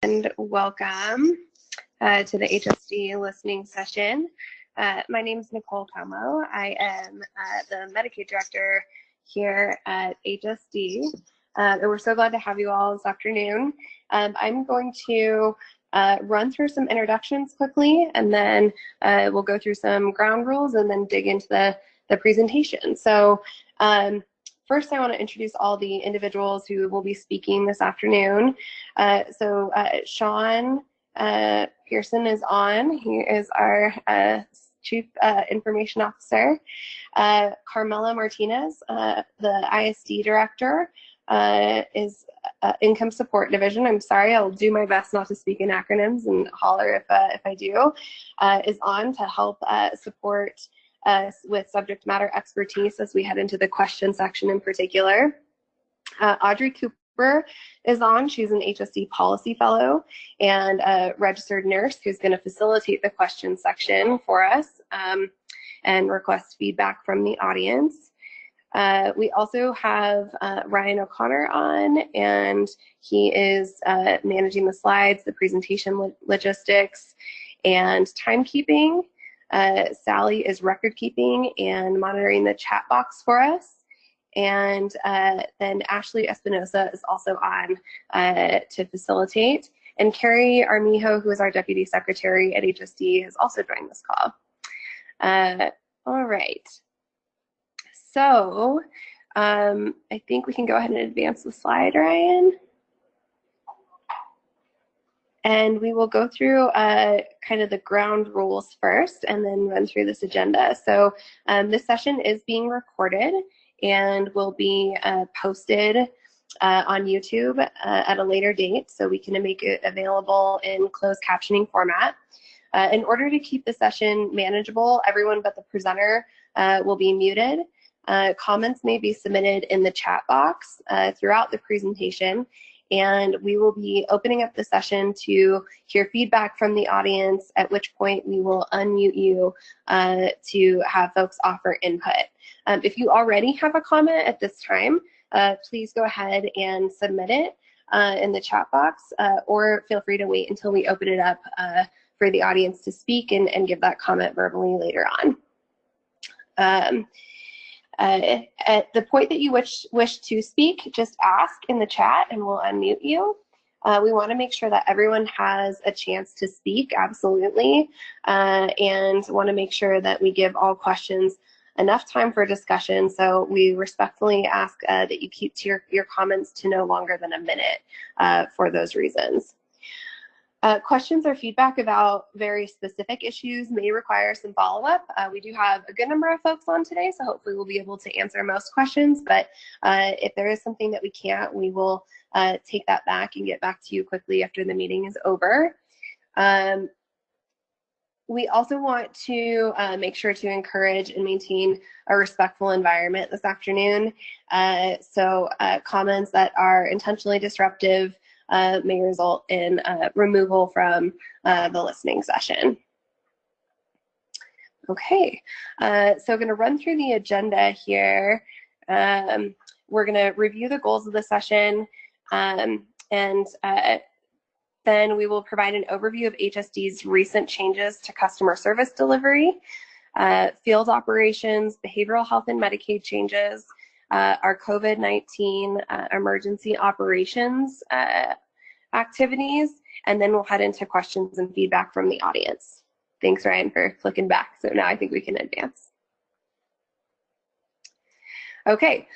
And welcome to the HSD Listening Session. My name is Nicole Como. I am the Medicaid Director here at HSD. And we're so glad to have you all this afternoon. I'm going to run through some introductions quickly, and then we'll go through some ground rules and then dig into the presentation. So first, I want to introduce all the individuals who will be speaking this afternoon. Sean Pearson is on. He is our Chief Information Officer. Carmela Martinez, the ISD Director, is Income Support Division. I'm sorry, I'll do my best not to speak in acronyms and holler if I do. Is on to help support us with subject matter expertise as we head into the question section in particular. Audrey Cooper is on. She's an HSD Policy Fellow and a registered nurse who's going to facilitate the question section for us and request feedback from the audience. We also have Ryan O'Connor on, and he is managing the slides, the presentation logistics, and timekeeping. Sally is record keeping and monitoring the chat box for us. And then Ashley Espinosa is also on to facilitate. And Carrie Armijo, who is our Deputy Secretary at HSD, has also joined this call. All right. So I think we can go ahead and advance the slide, Ryan. And we will go through kind of the ground rules first and then run through this agenda. So this session is being recorded and will be posted on YouTube at a later date, so we can make it available in closed captioning format. In order to keep the session manageable, everyone but the presenter will be muted. Comments may be submitted in the chat box throughout the presentation, and we will be opening up the session to hear feedback from the audience, at which point we will unmute you to have folks offer input. If you already have a comment at this time, please go ahead and submit it in the chat box, or feel free to wait until we open it up for the audience to speak and give that comment verbally later on. At the point that you wish to speak, just ask in the chat and we'll unmute you. We want to make sure that everyone has a chance to speak, absolutely, and want to make sure that we give all questions enough time for discussion. So we respectfully ask that you keep to your comments to no longer than a minute for those reasons. Questions or feedback about very specific issues may require some follow-up. We do have a good number of folks on today, so hopefully we'll be able to answer most questions, but if there is something that we can't, we will take that back and get back to you quickly after the meeting is over. We also want to make sure to encourage and maintain a respectful environment this afternoon. So comments that are intentionally disruptive may result in removal from the listening session. Okay, so I'm going to run through the agenda here. We're going to review the goals of the session, and then we will provide an overview of HSD's recent changes to customer service delivery, field operations, behavioral health and Medicaid changes, our COVID-19 emergency operations activities, and then we'll head into questions and feedback from the audience. Thanks, Ryan, for flicking back. So now I think we can advance. Okay,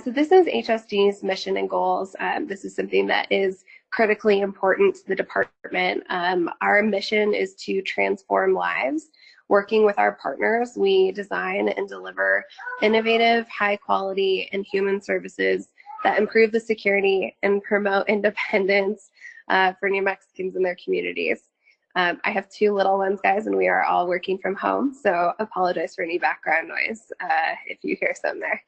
so this is HSD's mission and goals. This is something that is critically important to the department. Our mission is to transform lives. Working with our partners, we design and deliver innovative, high quality, and human services that improve the security and promote independence for New Mexicans and their communities. I have two little ones, guys, and we are all working from home, so apologize for any background noise if you hear some there.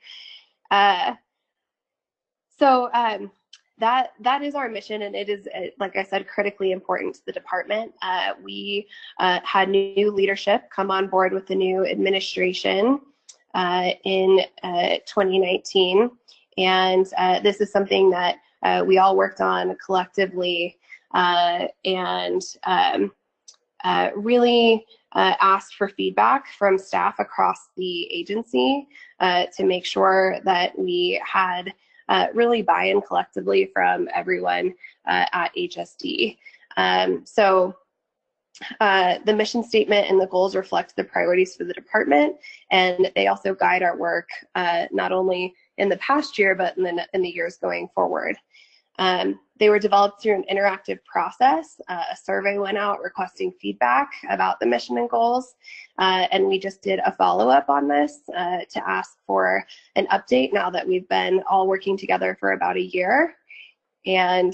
That is our mission, and it is, like I said, critically important to the department. We had new leadership come on board with the new administration in 2019, and this is something that we all worked on collectively and really asked for feedback from staff across the agency to make sure that we had really buy-in collectively from everyone at HSD. So the mission statement and the goals reflect the priorities for the department, and they also guide our work not only in the past year, but in the years going forward. They were developed through an interactive process. A survey went out requesting feedback about the mission and goals, and we just did a follow-up on this to ask for an update now that we've been all working together for about a year. And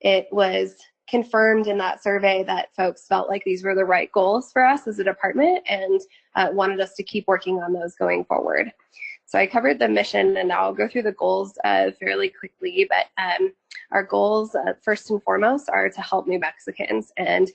it was confirmed in that survey that folks felt like these were the right goals for us as a department and wanted us to keep working on those going forward. So I covered the mission, and now I'll go through the goals fairly quickly, but our goals, first and foremost, are to help New Mexicans, and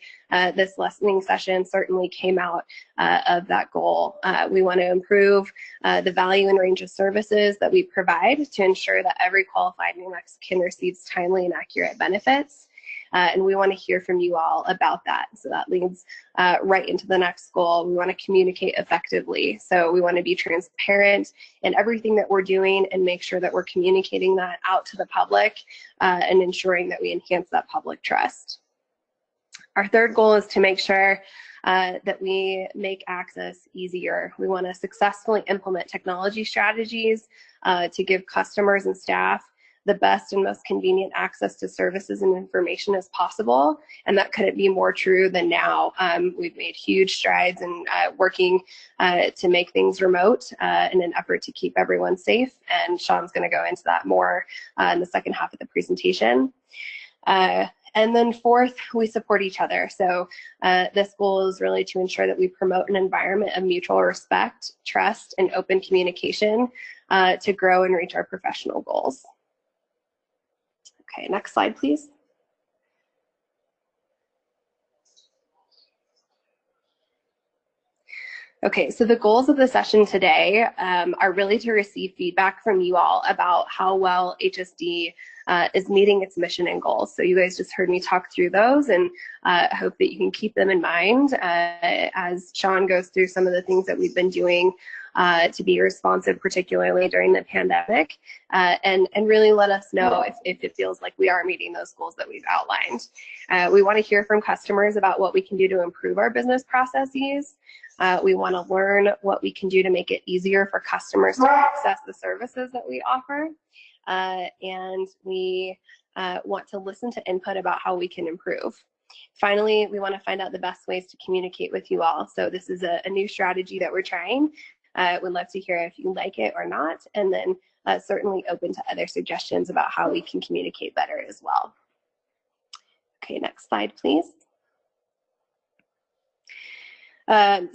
this listening session certainly came out of that goal. We want to improve the value and range of services that we provide to ensure that every qualified New Mexican receives timely and accurate benefits. And we want to hear from you all about that. So that leads right into the next goal. We want to communicate effectively. So we want to be transparent in everything that we're doing and make sure that we're communicating that out to the public and ensuring that we enhance that public trust. Our third goal is to make sure that we make access easier. We want to successfully implement technology strategies to give customers and staff the best and most convenient access to services and information as possible, and that couldn't be more true than now. We've made huge strides in working to make things remote in an effort to keep everyone safe, and Sean's going to go into that more in the second half of the presentation. And then fourth, we support each other. So this goal is really to ensure that we promote an environment of mutual respect, trust, and open communication to grow and reach our professional goals. Okay, next slide, please. Okay, so the goals of the session today are really to receive feedback from you all about how well HSD is meeting its mission and goals. So you guys just heard me talk through those, and I hope that you can keep them in mind as Sean goes through some of the things that we've been doing to be responsive, particularly during the pandemic, and really let us know if it feels like we are meeting those goals that we've outlined. We want to hear from customers about what we can do to improve our business processes. We want to learn what we can do to make it easier for customers to access the services that we offer. And we want to listen to input about how we can improve. Finally, we want to find out the best ways to communicate with you all. So this is a new strategy that we're trying. Would love to hear if you like it or not, and then certainly open to other suggestions about how we can communicate better as well. Okay, next slide, please.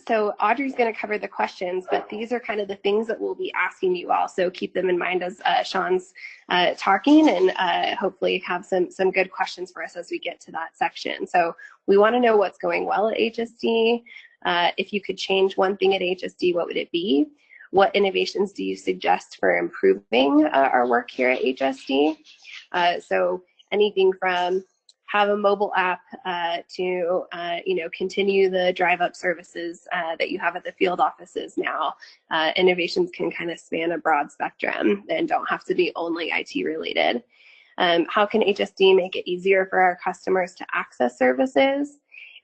So Audrey's going to cover the questions, but these are kind of the things that we'll be asking you all. So keep them in mind as Sean's talking, and hopefully have some good questions for us as we get to that section. So we want to know what's going well at HSD. If you could change one thing at HSD, what would it be? What innovations do you suggest for improving our work here at HSD? So anything from have a mobile app to continue the drive-up services that you have at the field offices now. Innovations can kind of span a broad spectrum and don't have to be only IT related. How can HSD make it easier for our customers to access services?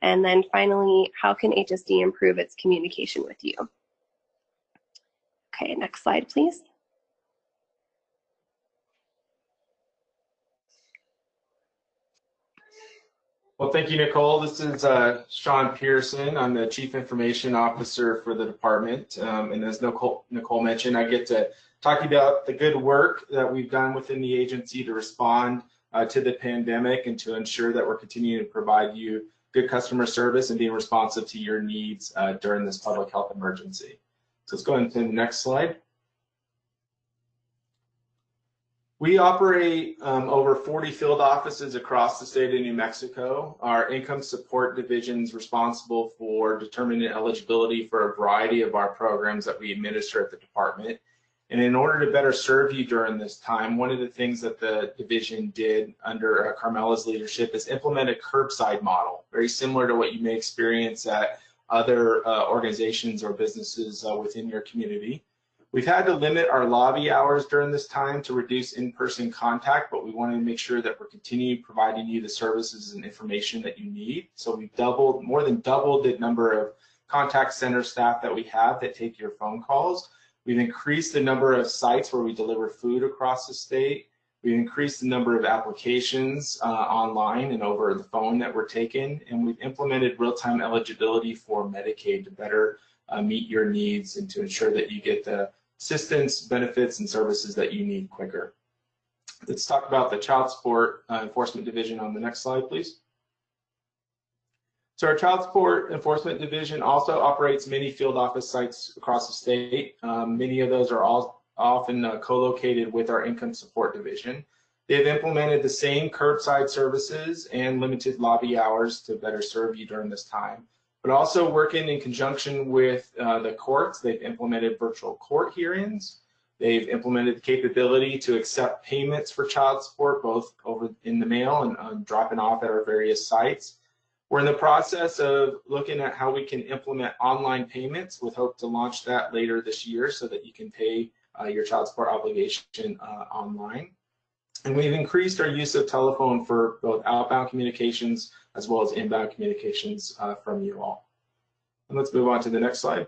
And then finally, how can HSD improve its communication with you? Okay, next slide, please. Well, thank you, Nicole. This is Sean Pearson. I'm the Chief Information Officer for the department. And as Nicole mentioned, I get to talk about the good work that we've done within the agency to respond to the pandemic and to ensure that we're continuing to provide you good customer service and being responsive to your needs during this public health emergency. So let's go into the next slide. We operate over 40 field offices across the state of New Mexico. Our income support division is responsible for determining eligibility for a variety of our programs that we administer at the department. And in order to better serve you during this time, one of the things that the division did under Carmela's leadership is implement a curbside model, very similar to what you may experience at other organizations or businesses within your community. We've had to limit our lobby hours during this time to reduce in-person contact, but we want to make sure that we're continuing providing you the services and information that you need. So we've more than doubled the number of contact center staff that we have that take your phone calls. We've increased the number of sites where we deliver food across the state. We've increased the number of applications online and over the phone that we're taking, and we've implemented real-time eligibility for Medicaid to better meet your needs and to ensure that you get the assistance, benefits, and services that you need quicker. Let's talk about the Child Support Enforcement Division on the next slide, please. So our Child Support Enforcement Division also operates many field office sites across the state. Many of those are often co-located with our Income Support Division. They've implemented the same curbside services and limited lobby hours to better serve you during this time. But also working in conjunction with the courts, they've implemented virtual court hearings. They've implemented the capability to accept payments for child support, both over in the mail and dropping off at our various sites. We're in the process of looking at how we can implement online payments with hope to launch that later this year so that you can pay your child support obligation online. And we've increased our use of telephone for both outbound communications as well as inbound communications from you all. And let's move on to the next slide.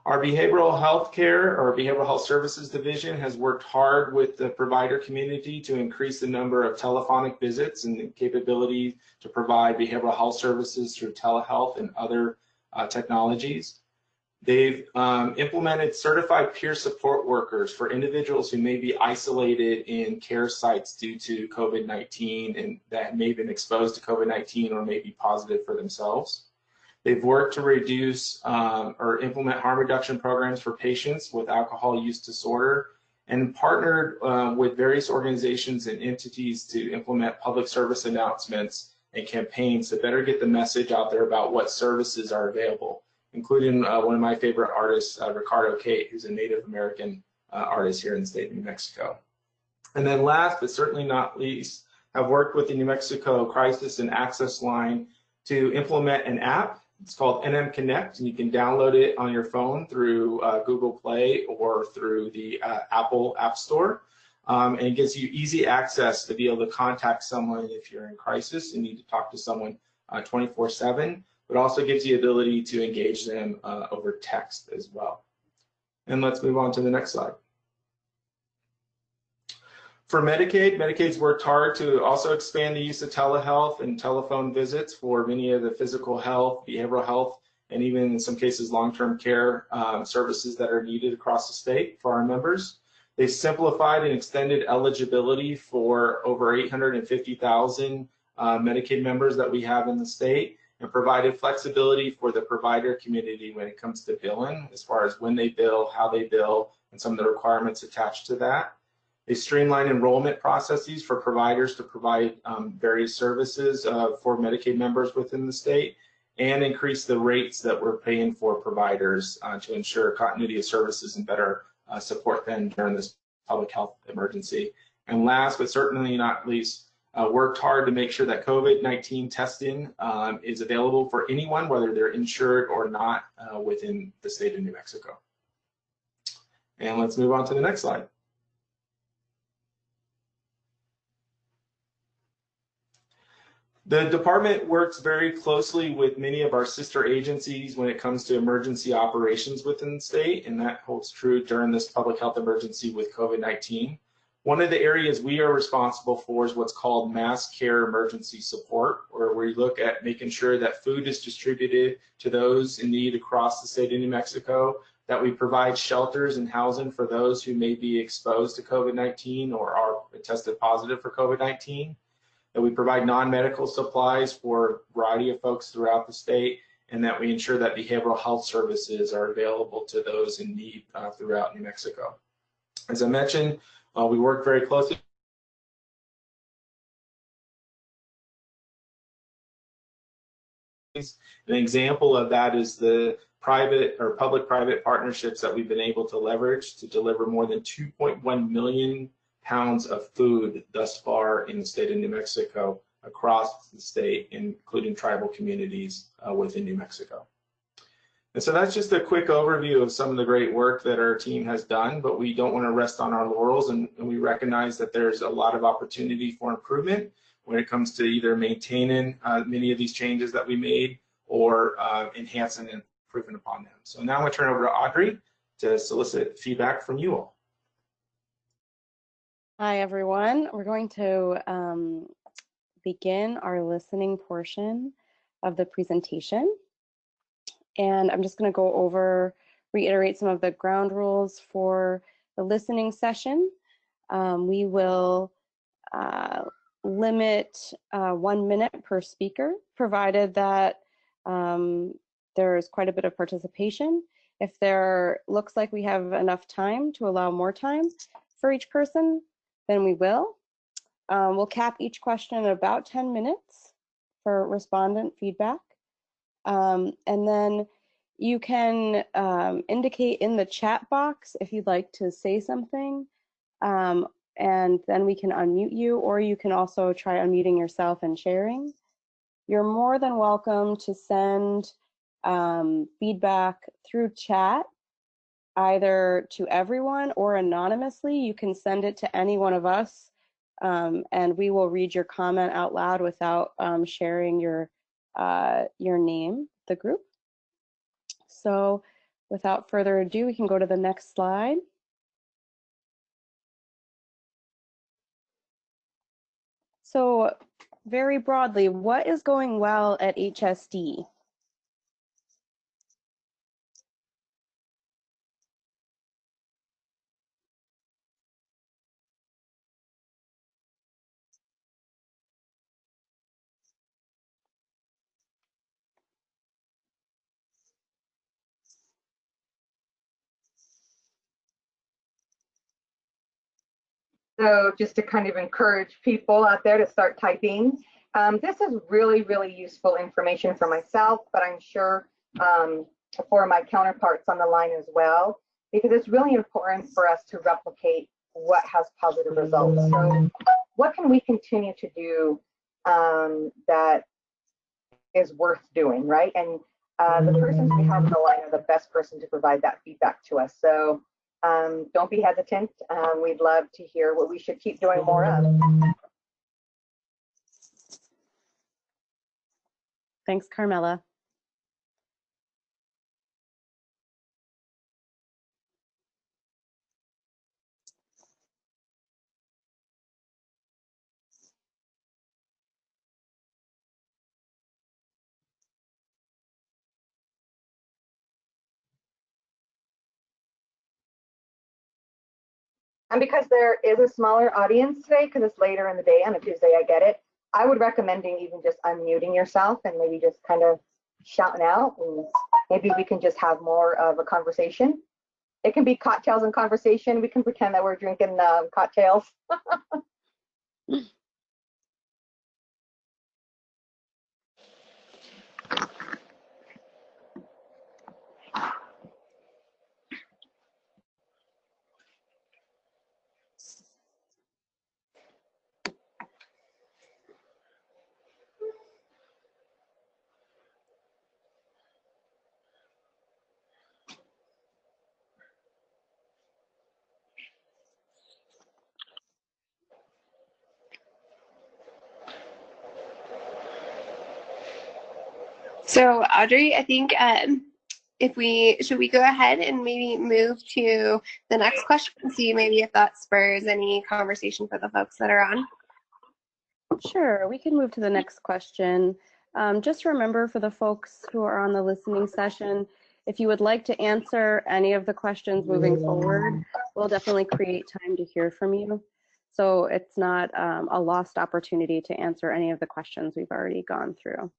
Our behavioral health care or behavioral health services division has worked hard with the provider community to increase the number of telephonic visits and the capability to provide behavioral health services through telehealth and other technologies. They've implemented certified peer support workers for individuals who may be isolated in care sites due to COVID-19 and that may have been exposed to COVID-19 or may be positive for themselves. They've worked to reduce or implement harm reduction programs for patients with alcohol use disorder and partnered with various organizations and entities to implement public service announcements and campaigns to better get the message out there about what services are available, including one of my favorite artists, Ricardo Kate, who's a Native American artist here in the state of New Mexico. And then last but certainly not least, I've worked with the New Mexico Crisis and Access Line to implement an app. It's called NM Connect, and you can download it on your phone through Google Play or through the Apple App Store. And it gives you easy access to be able to contact someone if you're in crisis and need to talk to someone 24/7, but also gives you the ability to engage them over text as well. And let's move on to the next slide. For Medicaid, Medicaid's worked hard to also expand the use of telehealth and telephone visits for many of the physical health, behavioral health, and even in some cases long-term care services that are needed across the state for our members. They've simplified and extended eligibility for over 850,000 Medicaid members that we have in the state and provided flexibility for the provider community when it comes to billing, as far as when they bill, how they bill, and some of the requirements attached to that. They streamline enrollment processes for providers to provide various services for Medicaid members within the state and increase the rates that we're paying for providers to ensure continuity of services and better support them during this public health emergency. And last but certainly not least, worked hard to make sure that COVID-19 testing is available for anyone, whether they're insured or not within the state of New Mexico. And let's move on to the next slide. The department works very closely with many of our sister agencies when it comes to emergency operations within the state, and that holds true during this public health emergency with COVID-19. One of the areas we are responsible for is what's called mass care emergency support, where we look at making sure that food is distributed to those in need across the state of New Mexico, that we provide shelters and housing for those who may be exposed to COVID-19 or are tested positive for COVID-19. That we provide non-medical supplies for a variety of folks throughout the state, and that we ensure that behavioral health services are available to those in need throughout New Mexico. As I mentioned, we work very closely. An example of that is the private or public-private partnerships that we've been able to leverage to deliver more than 2.1 million pounds of food thus far in the state of New Mexico, across the state, including tribal communities within New Mexico. And so that's just a quick overview of some of the great work that our team has done, but we don't want to rest on our laurels, and we recognize that there's a lot of opportunity for improvement when it comes to either maintaining many of these changes that we made or enhancing and improving upon them. So now I'm going to turn over to Audrey to solicit feedback from you all. Hi, everyone. We're going to begin our listening portion of the presentation. And I'm just going to go over, reiterate some of the ground rules for the listening session. We will limit 1 minute per speaker, provided that there's quite a bit of participation. If there looks like we have enough time to allow more time for each person, then we will. We'll cap each question at about 10 minutes for respondent feedback. And then you can indicate in the chat box if you'd like to say something, and then we can unmute you, or you can also try unmuting yourself and sharing. You're more than welcome to send feedback through chat, either to everyone or anonymously. You can send it to any one of us, and we will read your comment out loud without sharing your name, the group. So without further ado, we can go to the next slide. So very broadly, what is going well at HSD? So just to kind of encourage people out there to start typing. This is really, really useful information for myself, but I'm sure for my counterparts on the line as well, because it's really important for us to replicate what has positive results. So what can we continue to do that is worth doing, right? And the persons we have on the line are the best person to provide that feedback to us. So don't be hesitant. We'd love to hear what we should keep doing more of. Thanks, Carmela. And because there is a smaller audience today, because it's later in the day on a Tuesday, I get it. I would recommending even just unmuting yourself and maybe just kind of shouting out, and maybe we can just have more of a conversation. It can be cocktails and conversation. We can pretend that we're drinking cocktails. So Audrey, I think should we go ahead and maybe move to the next question and see maybe if that spurs any conversation for the folks that are on? Sure, we can move to the next question. Just remember, for the folks who are on the listening session, if you would like to answer any of the questions moving forward, we'll definitely create time to hear from you. So it's not a lost opportunity to answer any of the questions we've already gone through.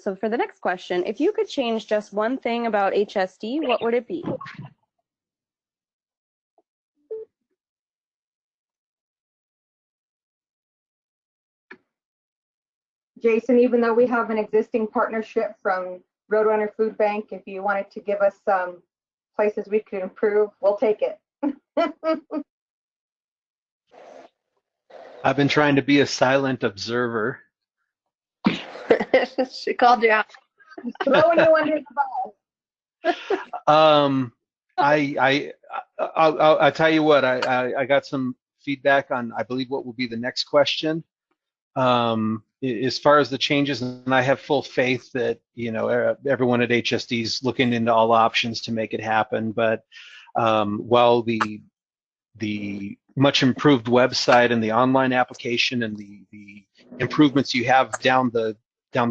So for the next question, if you could change just one thing about HSD, what would it be? Jason, even though we have an existing partnership from Roadrunner Food Bank, if you wanted to give us some places we could improve, we'll take it. I've been trying to be a silent observer. She called you out. Throwing you under the bus. I tell you what, I got some feedback on, I believe, what will be the next question. As far as the changes, and I have full faith that, you know, everyone at HSD is looking into all options to make it happen. But while the much improved website and the online application and the improvements you have down the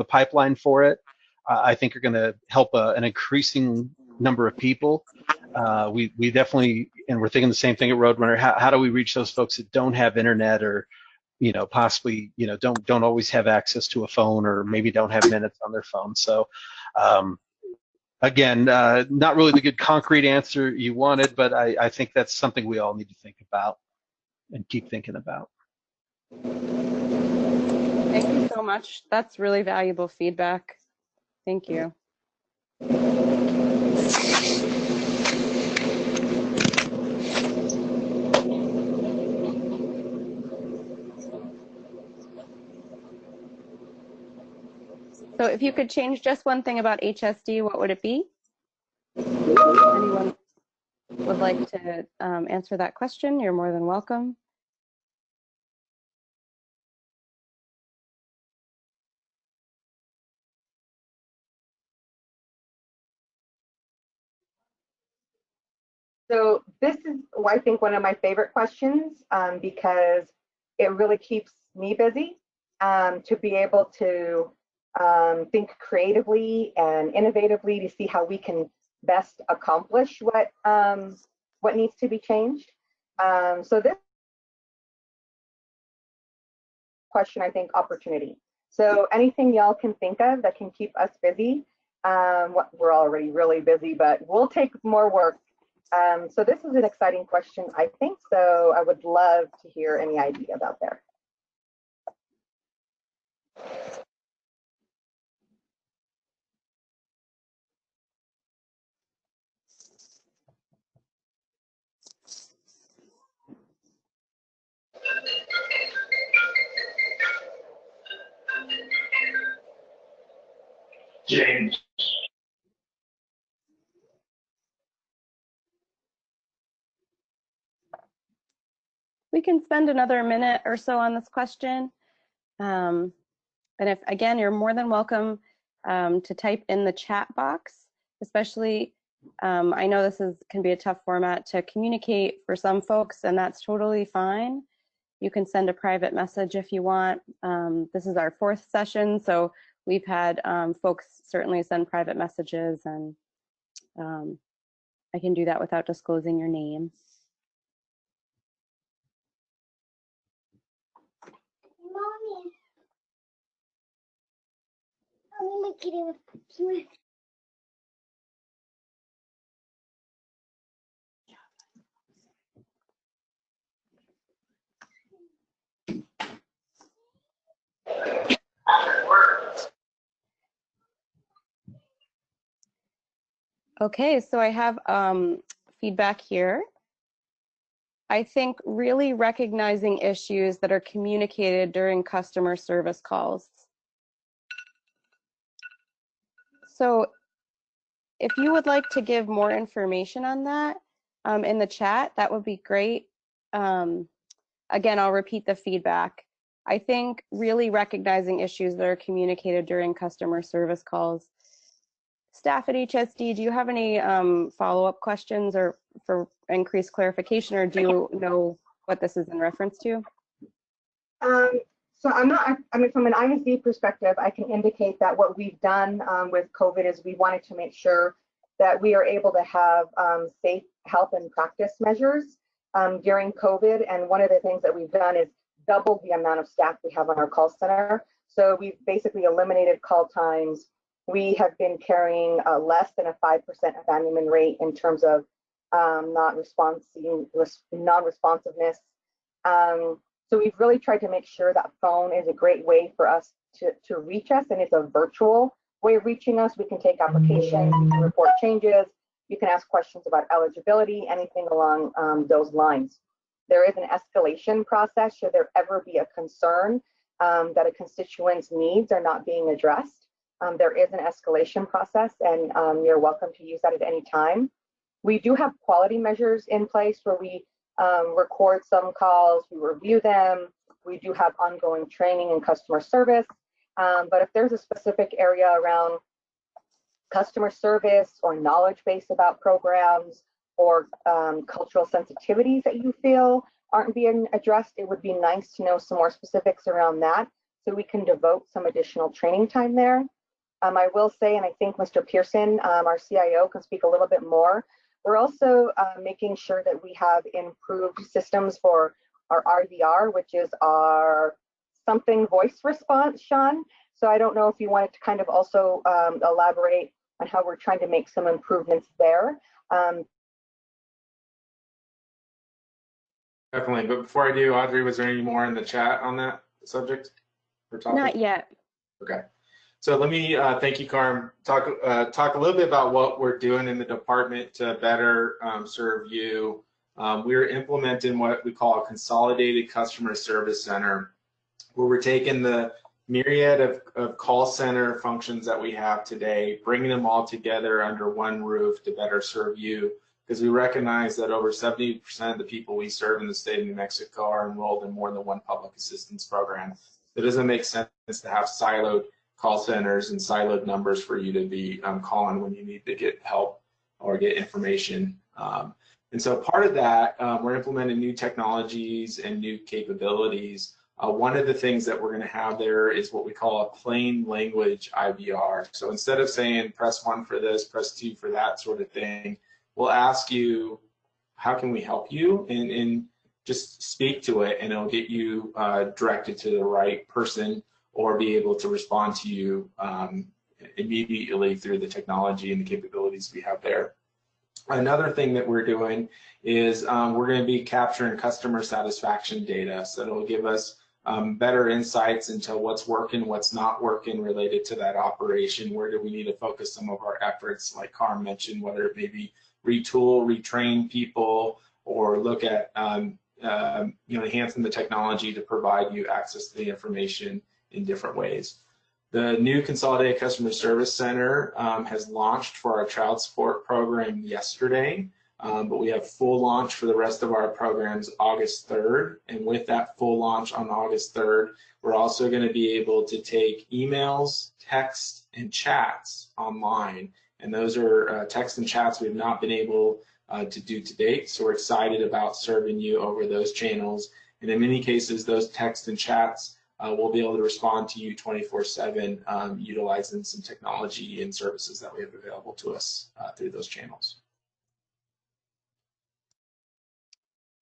pipeline for it, I think are going to help an increasing number of people. We definitely, and we're thinking the same thing at Roadrunner. How do we reach those folks that don't have internet, or, you know, possibly, you know, don't always have access to a phone, or maybe don't have minutes on their phone? So again, not really the good concrete answer you wanted, but I think that's something we all need to think about and keep thinking about. Thank you so much. That's really valuable feedback. Thank you. So if you could change just one thing about HSD, what would it be? Anyone would like to answer that question? You're more than welcome. So this is, I think, one of my favorite questions because it really keeps me busy to be able to think creatively and innovatively to see how we can best accomplish what needs to be changed. So this question, I think, opportunity. So anything y'all can think of that can keep us busy. We're already really busy, but we'll take more work. So this is an exciting question, I think. So I would love to hear any ideas out there. James. We can spend another minute or so on this question. And if, again, you're more than welcome to type in the chat box, especially, I know this can be a tough format to communicate for some folks, and that's totally fine. You can send a private message if you want. This is our 4th session, so we've had folks certainly send private messages, and I can do that without disclosing your name. Okay, so I have feedback here. I think really recognizing issues that are communicated during customer service calls. So if you would like to give more information on that in the chat, that would be great. Again, I'll repeat the feedback. I think really recognizing issues that are communicated during customer service calls. Staff at HSD, do you have any follow-up questions or for increased clarification, or do you know what this is in reference to? So I mean, from an ISD perspective, I can indicate that what we've done with COVID is we wanted to make sure that we are able to have safe health and practice measures during COVID. And one of the things that we've done is doubled the amount of staff we have on our call center. So we've basically eliminated call times. We have been carrying less than a 5% abandonment rate in terms of non-responsiveness. So we've really tried to make sure that phone is a great way for us to reach us, and it's a virtual way of reaching us. We can take applications, we can report changes, you can ask questions about eligibility, anything along those lines. There is an escalation process should there ever be a concern that a constituent's needs are not being addressed. There is an escalation process, and you're welcome to use that at any time. We do have quality measures in place where we record some calls, we review them. We do have ongoing training and customer service. But if there's a specific area around customer service or knowledge base about programs or cultural sensitivities that you feel aren't being addressed, it would be nice to know some more specifics around that so we can devote some additional training time there. I will say, and I think Mr. Pearson, our CIO, can speak a little bit more. We're also making sure that we have improved systems for our RVR, which is our something voice response, Sean. So I don't know if you wanted to kind of also elaborate on how we're trying to make some improvements there. Definitely, but before I do, Audrey, was there any more in the chat on that subject or topic? Not yet. Okay. So let me thank you, Carm. Talk a little bit about what we're doing in the department to better serve you. We're implementing what we call a consolidated customer service center, where we're taking the myriad of call center functions that we have today, bringing them all together under one roof to better serve you, because we recognize that over 70% of the people we serve in the state of New Mexico are enrolled in more than one public assistance program. It doesn't make sense to have siloed call centers and siloed numbers for you to be calling when you need to get help or get information. And so part of that, we're implementing new technologies and new capabilities. One of the things that we're going to have there is what we call a plain language IVR. So instead of saying press 1 for this, press 2 for that sort of thing, we'll ask you, how can we help you? And just speak to it, and it'll get you directed to the right person, or be able to respond to you immediately through the technology and the capabilities we have there. Another thing that we're doing is we're going to be capturing customer satisfaction data. So it'll give us better insights into what's working, what's not working related to that operation. Where do we need to focus some of our efforts, like Carm mentioned, whether it may be retool, retrain people, or look at enhancing the technology to provide you access to the information in different ways. The new Consolidated Customer Service Center has launched for our child support program yesterday, but we have full launch for the rest of our programs August 3rd. And with that full launch on August 3rd, we're also going to be able to take emails, texts, and chats online. And those are texts and chats we've not been able to do to date. So we're excited about serving you over those channels. And in many cases, those texts and chats we'll be able to respond to you 24/7, utilizing some technology and services that we have available to us through those channels.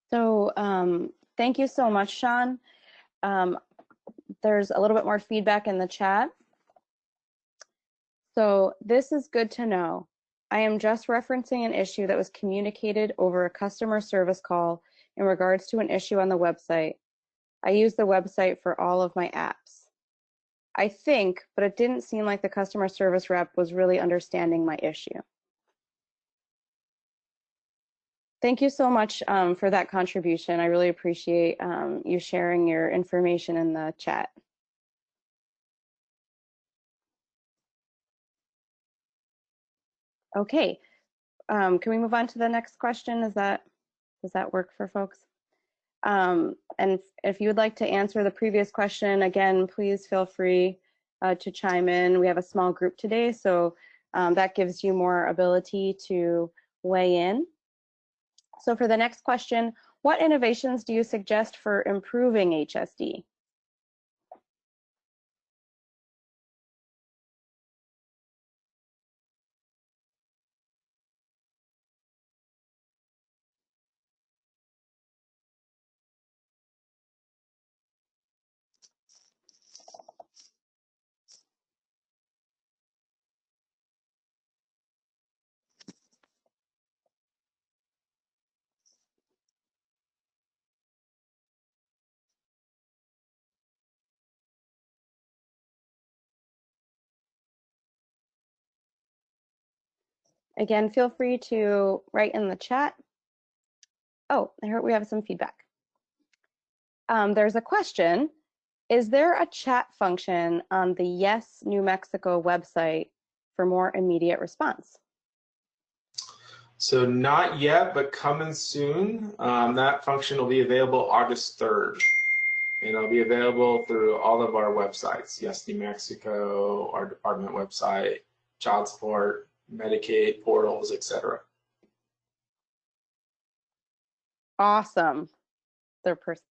So thank you so much, Sean. There's a little bit more feedback in the chat. So this is good to know. I am just referencing an issue that was communicated over a customer service call in regards to an issue on the website. I use the website for all of my apps. I think, but it didn't seem like the customer service rep was really understanding my issue. Thank you so much for that contribution. I really appreciate you sharing your information in the chat. Okay, can we move on to the next question? Does that work for folks? And if you would like to answer the previous question, again, please feel free to chime in. We have a small group today, so that gives you more ability to weigh in. So for the next question, what innovations do you suggest for improving HSD? Again, feel free to write in the chat. Oh, I heard we have some feedback. There's a question. Is there a chat function on the Yes New Mexico website for more immediate response? So not yet, but coming soon. That function will be available August 3rd. And it'll be available through all of our websites. Yes, New Mexico, our department website, child support, Medicaid, portals, etc. Awesome. Their person.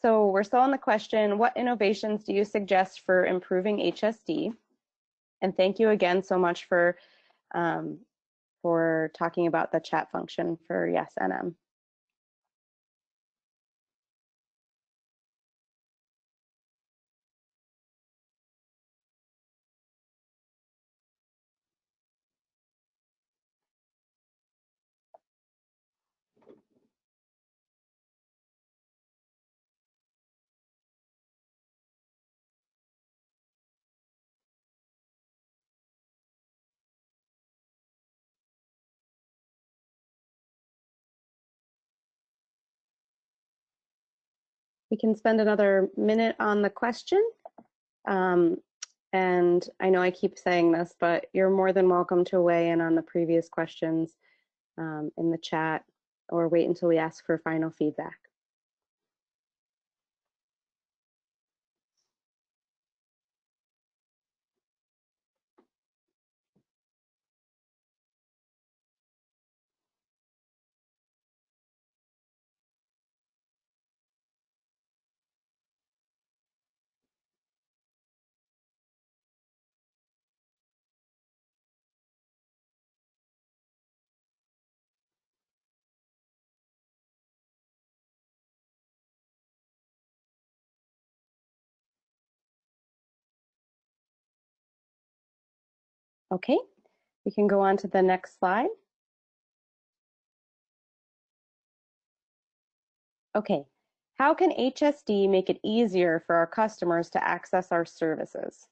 So we're still on the question, what innovations do you suggest for improving HSD? And thank you again so much for talking about the chat function for Yes NM. We can spend another minute on the question. And I know I keep saying this, but you're more than welcome to weigh in on the previous questions in the chat, or wait until we ask for final feedback. Okay, we can go on to the next slide. Okay, how can HSD make it easier for our customers to access our services?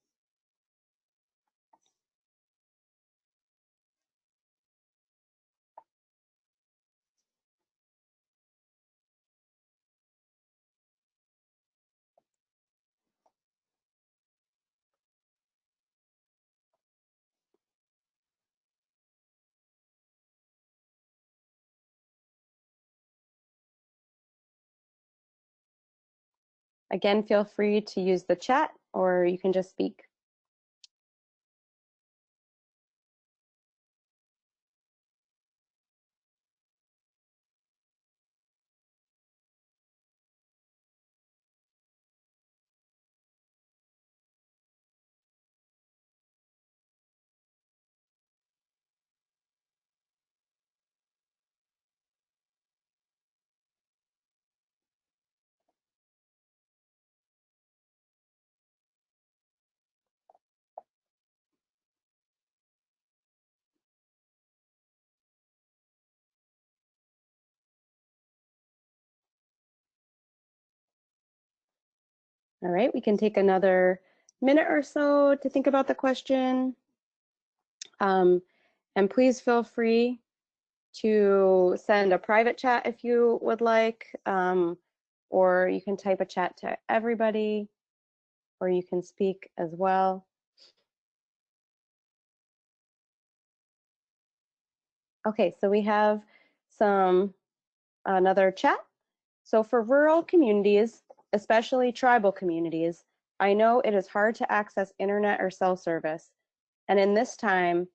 Again, feel free to use the chat, or you can just speak. All right, we can take another minute or so to think about the question. And please feel free to send a private chat if you would like, or you can type a chat to everybody, or you can speak as well. Okay, so we have another chat. So for rural communities, especially tribal communities, I know it is hard to access internet or cell service, and in this time,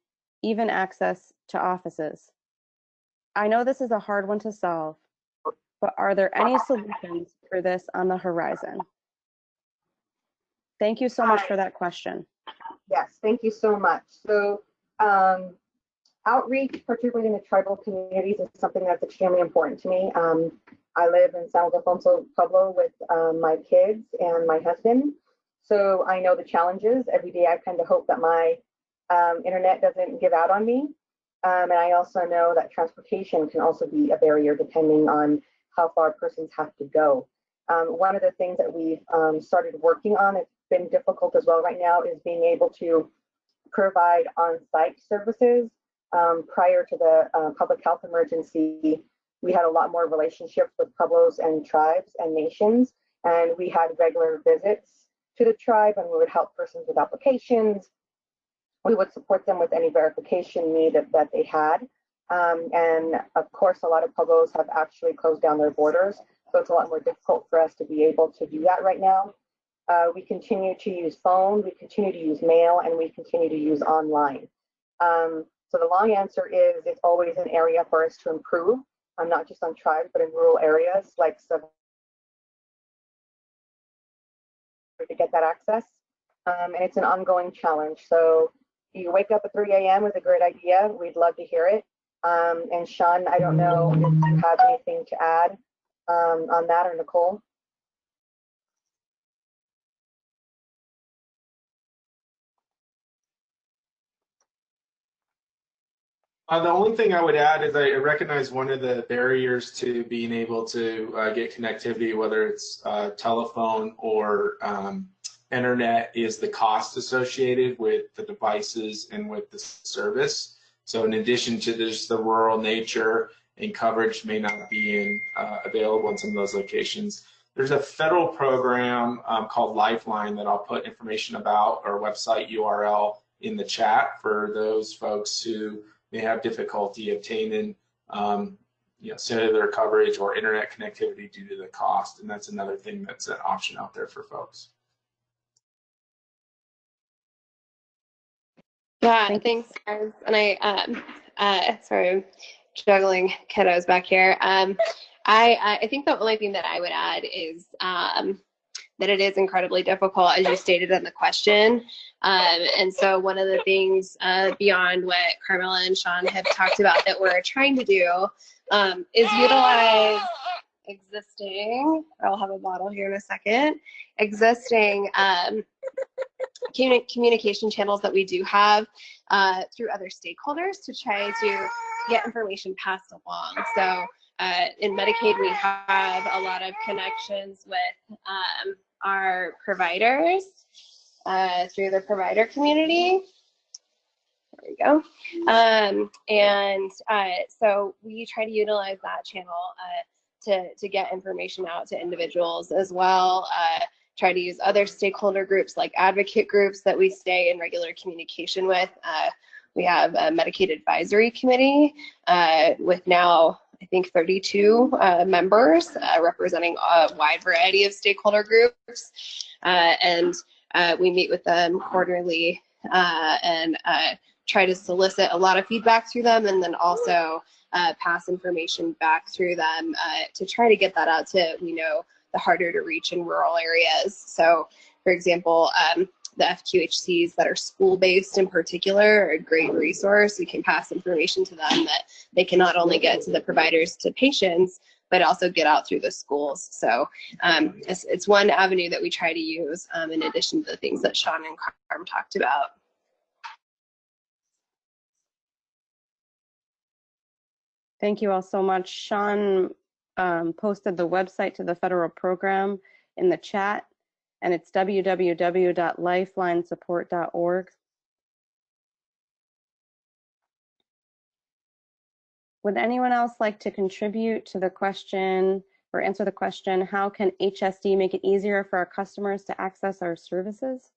even access to offices. I know this is a hard one to solve, but are there any solutions for this on the horizon? Thank you so much for that question. Yes, thank you so much. So outreach, particularly in the tribal communities, is something that's extremely important to me. I live in San Ildefonso Pueblo with my kids and my husband. So I know the challenges. Every day I kind of hope that my internet doesn't give out on me. And I also know that transportation can also be a barrier depending on how far persons have to go. One of the things that we've started working on, it's been difficult as well right now, is being able to provide on-site services. Prior to the public health emergency, we had a lot more relationships with pueblos and tribes and nations, and we had regular visits to the tribe, and we would help persons with applications. We would support them with any verification need that they had. And of course, a lot of pueblos have actually closed down their borders, so it's a lot more difficult for us to be able to do that right now. We continue to use phone, we continue to use mail, and we continue to use online. So the long answer is it's always an area for us to improve, not just on tribes, but in rural areas like to get that access. And it's an ongoing challenge. So you wake up at 3 a.m. with a great idea, we'd love to hear it. And Sean, I don't know if you have anything to add on that, or Nicole. The only thing I would add is I recognize one of the barriers to being able to get connectivity, whether it's telephone or internet, is the cost associated with the devices and with the service. So in addition to just the rural nature and coverage may not be available in some of those locations, there's a federal program called Lifeline that I'll put information about, or website URL, in the chat for those folks who may have difficulty obtaining cellular coverage or internet connectivity due to the cost. And that's another thing that's an option out there for folks. Yeah, thanks, guys. And sorry, I'm juggling kiddos back here. I think the only thing that I would add is that it is incredibly difficult, as you stated in the question. And so one of the things beyond what Carmela and Sean have talked about that we're trying to do is utilize existing, I'll have a bottle here in a second, existing communication channels that we do have through other stakeholders to try to get information passed along. So in Medicaid, we have a lot of connections with our providers through the provider community. There we go. So we try to utilize that channel to get information out to individuals as well. Try to use other stakeholder groups like advocate groups that we stay in regular communication with. We have a Medicaid Advisory Committee with now, I think, 32 members representing a wide variety of stakeholder groups. And we meet with them quarterly and try to solicit a lot of feedback through them, and then also pass information back through them to try to get that out to, the harder to reach in rural areas. So, for example, the FQHCs that are school-based in particular are a great resource. We can pass information to them that they can not only get to the providers, to patients, but also get out through the schools. So it's one avenue that we try to use in addition to the things that Sean and Carm talked about. Thank you all so much. Sean posted the website to the federal program in the chat, and it's www.lifelinesupport.org. Would anyone else like to contribute to the question or answer the question, how can HSD make it easier for our customers to access our services?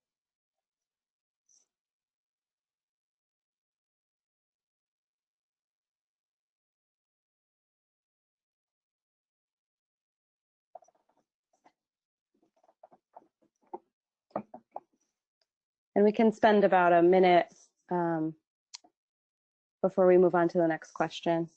And we can spend about a minute before we move on to the next question.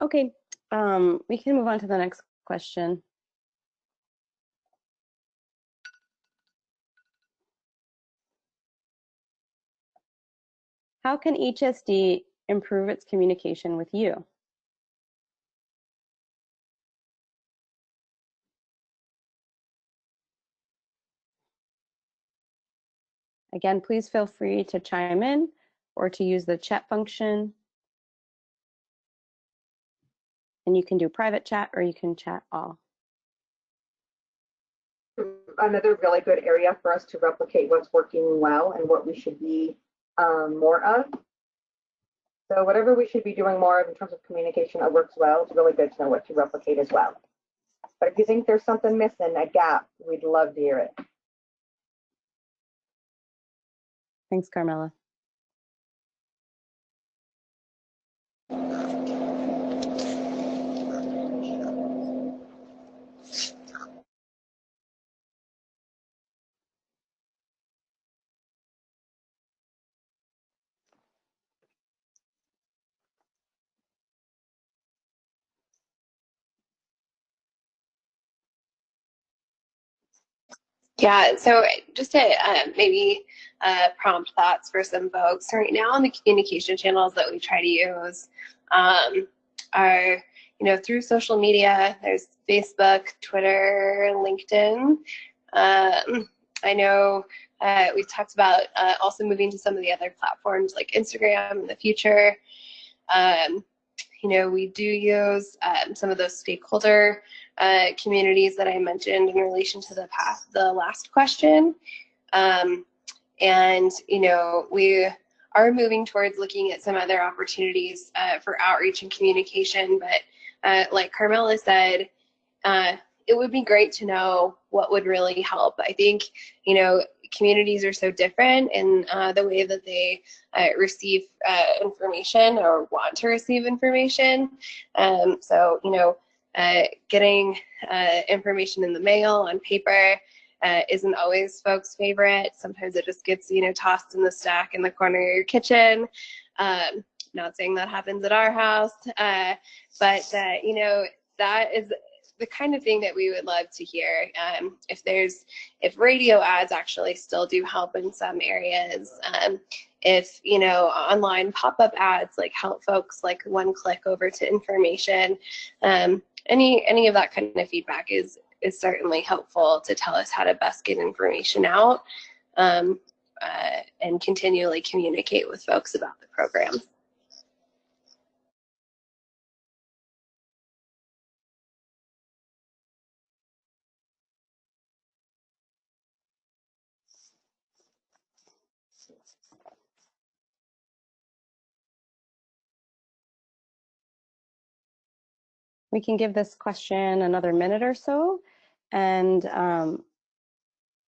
Okay, we can move on to the next question. How can HSD improve its communication with you? Again, please feel free to chime in or to use the chat function. And you can do private chat or you can chat all. Another really good area for us to replicate what's working well and what we should be more of. So whatever we should be doing more of in terms of communication that works well, it's really good to know what to replicate as well. But if you think there's something missing, a gap, we'd love to hear it. Thanks, Carmela. Yeah, so just to maybe prompt thoughts for some folks right now, on the communication channels that we try to use are, through social media. There's Facebook, Twitter, LinkedIn. I know we've talked about also moving to some of the other platforms like Instagram in the future. We do use some of those stakeholder communities that I mentioned in relation to the last question. We are moving towards looking at some other opportunities for outreach and communication. But like Carmela said, it would be great to know what would really help. I think, communities are so different in the way that they receive information or want to receive information. Getting information in the mail on paper isn't always folks' favorite. Sometimes it just gets, tossed in the stack in the corner of your kitchen. Not saying that happens at our house, but that is the kind of thing that we would love to hear. If radio ads actually still do help in some areas, if online pop-up ads like help folks like one click over to information, any of that kind of feedback is certainly helpful to tell us how to best get information out and continually communicate with folks about the program. We can give this question another minute or so. And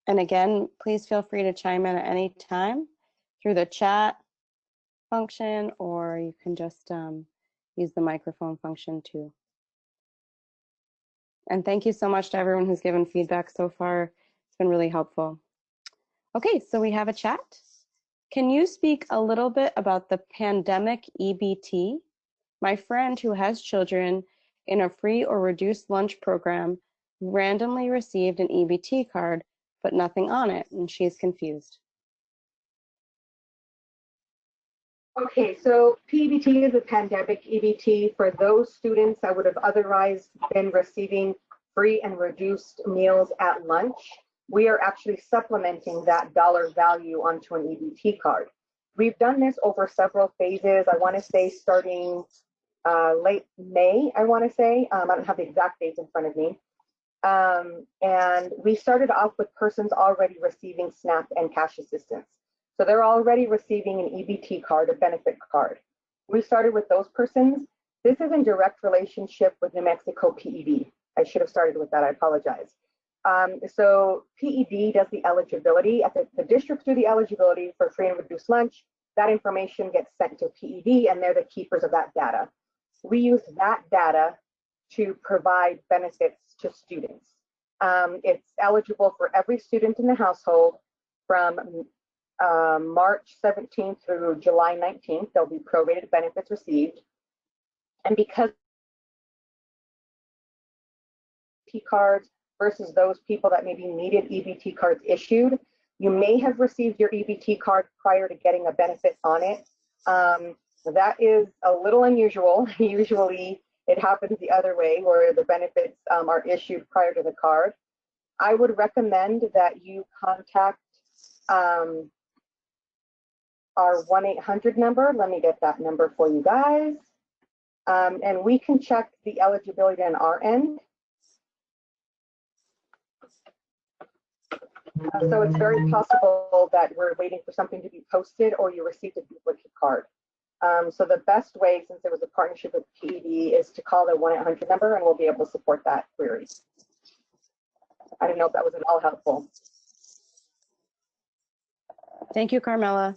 again, please feel free to chime in at any time through the chat function, or you can just use the microphone function too. And thank you so much to everyone who's given feedback so far. It's been really helpful. Okay, so we have a chat. Can you speak a little bit about the pandemic EBT? My friend who has children in a free or reduced lunch program randomly received an EBT card, but nothing on it, and she's confused. Okay, so PEBT is a pandemic EBT for those students that would have otherwise been receiving free and reduced meals at lunch. We are actually supplementing that dollar value onto an EBT card. We've done this over several phases. I want to say starting late May, I want to say. I don't have the exact dates in front of me. And we started off with persons already receiving SNAP and cash assistance. So they're already receiving an EBT card, a benefit card. We started with those persons. This is in direct relationship with New Mexico PED. I should have started with that, I apologize. So PED does the eligibility, the districts do the eligibility for free and reduced lunch. That information gets sent to PED and they're the keepers of that data. We use that data to provide benefits to students. It's eligible for every student in the household from March 17th through July 19th. There'll be prorated benefits received. And because EBT cards versus those people that maybe needed EBT cards issued. You may have received your EBT card prior to getting a benefit on it. That is a little unusual. Usually it happens the other way, where the benefits are issued prior to the card. I would recommend that you contact our 1-800 number. Let me get that number for you guys. And we can check the eligibility on our end. So it's very possible that we're waiting for something to be posted or you received a duplicate card. So the best way, since it was a partnership with PED, is to call the 1-800 number and we'll be able to support that query. I don't know if that was at all helpful. Thank you, Carmela.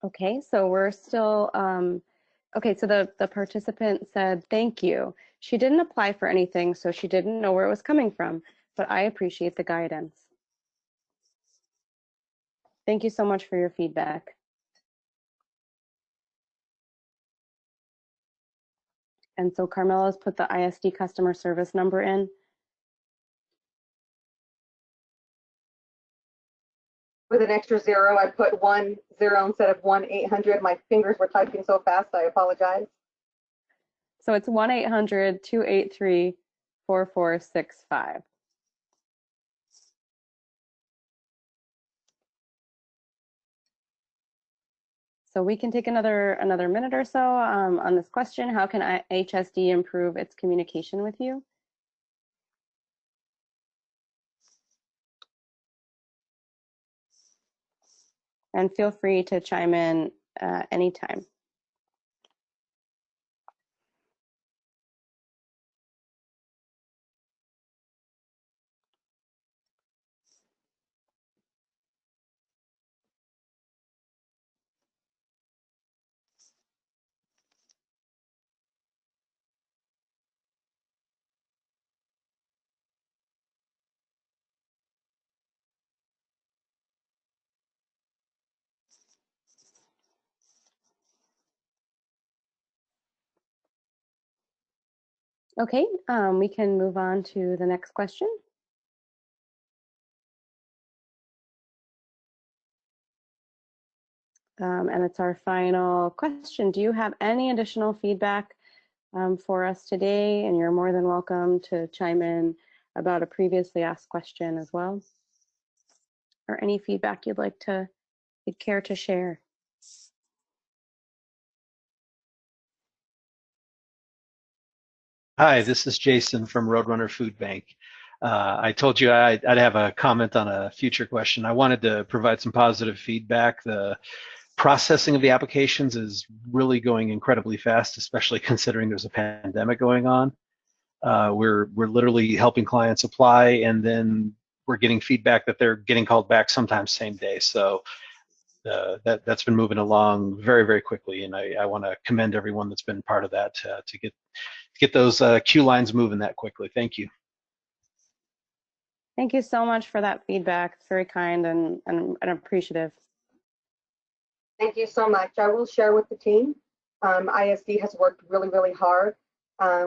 Okay, so we're still, okay, so the participant said, thank you. She didn't apply for anything, so she didn't know where it was coming from, but I appreciate the guidance. Thank you so much for your feedback. And so Carmela's put the ISD customer service number in. With an extra 0, I put 10 instead of 1-800. My fingers were typing so fast, I apologize. So it's 1-800-283-4465. So we can take another minute or so on this question. How can HSD improve its communication with you? And feel free to chime in anytime. Okay, we can move on to the next question. And it's our final question. Do you have any additional feedback for us today? And you're more than welcome to chime in about a previously asked question as well, or any feedback you'd care to share. Hi, this is Jason from Roadrunner Food Bank. I told you I'd have a comment on a future question. I wanted to provide some positive feedback. The processing of the applications is really going incredibly fast, especially considering there's a pandemic going on. We're literally helping clients apply, and then we're getting feedback that they're getting called back sometimes same day. So that's been moving along very, very quickly, and I want to commend everyone that's been part of that to get those queue lines moving that quickly. Thank you. Thank you so much for that feedback. It's very kind and appreciative. Thank you so much. I will share with the team. ISD has worked really, really hard.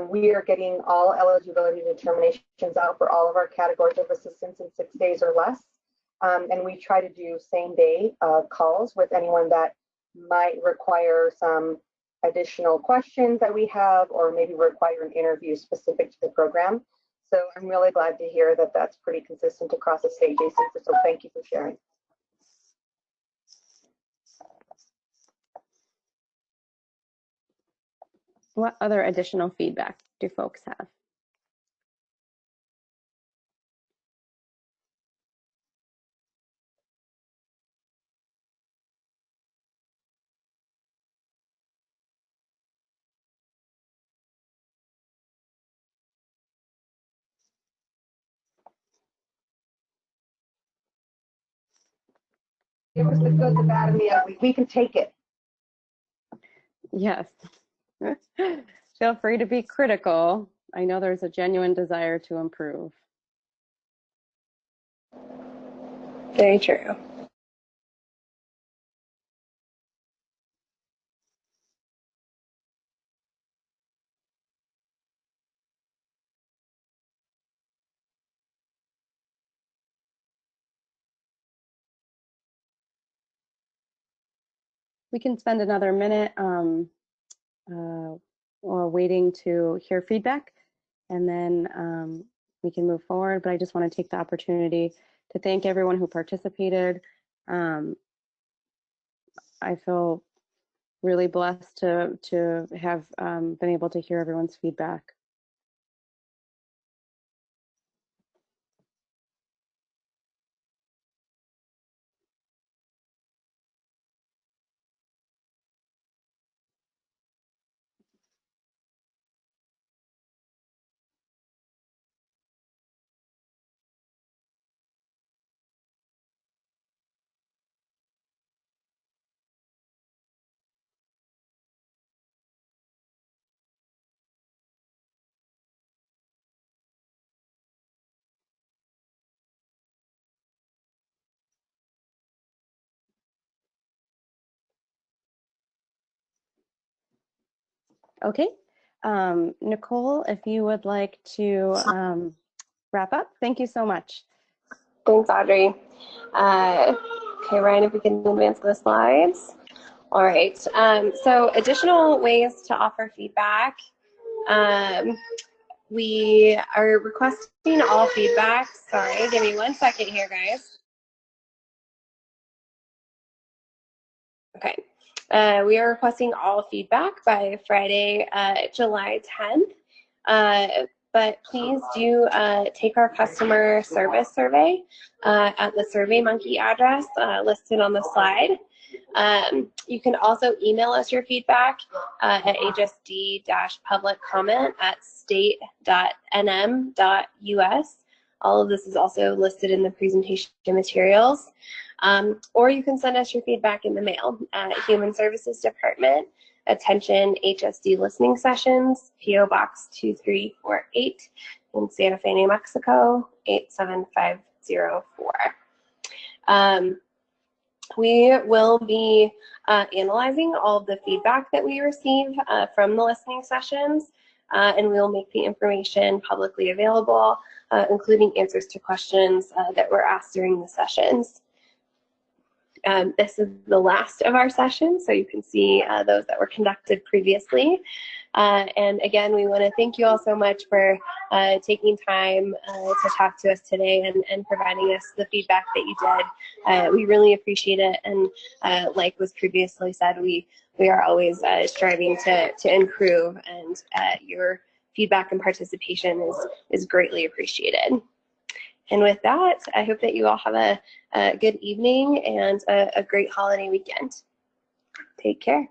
We are getting all eligibility determinations out for all of our categories of assistance in 6 days or less. And we try to do same day calls with anyone that might require some additional questions that we have, or maybe require an interview specific to the program. So I'm really glad to hear that that's pretty consistent across the state, Jason. So thank you for sharing. What other additional feedback do folks have? Give us the good, the bad, and the ugly. We can take it. Yes. Feel free to be critical. I know there's a genuine desire to improve. Very true. we can spend another minute waiting to hear feedback, and then we can move forward. But I just want to take the opportunity to thank everyone who participated. I feel really blessed to have been able to hear everyone's feedback. Okay, Nicole, if you would like to wrap up, thank you so much. Thanks, Audrey. Okay, Ryan, if we can advance the slides. All right, so additional ways to offer feedback. We are requesting all feedback. Sorry, give me 1 second here, guys. Okay, we are requesting all feedback by Friday, July 10th. But please do take our customer service survey at the SurveyMonkey address listed on the slide. You can also email us your feedback at hsd-public-comment@state.nm.us. All of this is also listed in the presentation materials. Or you can send us your feedback in the mail at Human Services Department, attention HSD Listening Sessions, P.O. Box 2348 in Santa Fe, New Mexico, 87504. We will be analyzing all of the feedback that we receive from the listening sessions, and we will make the information publicly available, including answers to questions that were asked during the sessions. This is the last of our sessions, so you can see those that were conducted previously. And again, we want to thank you all so much for taking time to talk to us today and providing us the feedback that you did. We really appreciate it, and like was previously said, we are always striving to improve, and your feedback and participation is greatly appreciated. And with that, I hope that you all have a good evening and a great holiday weekend. Take care.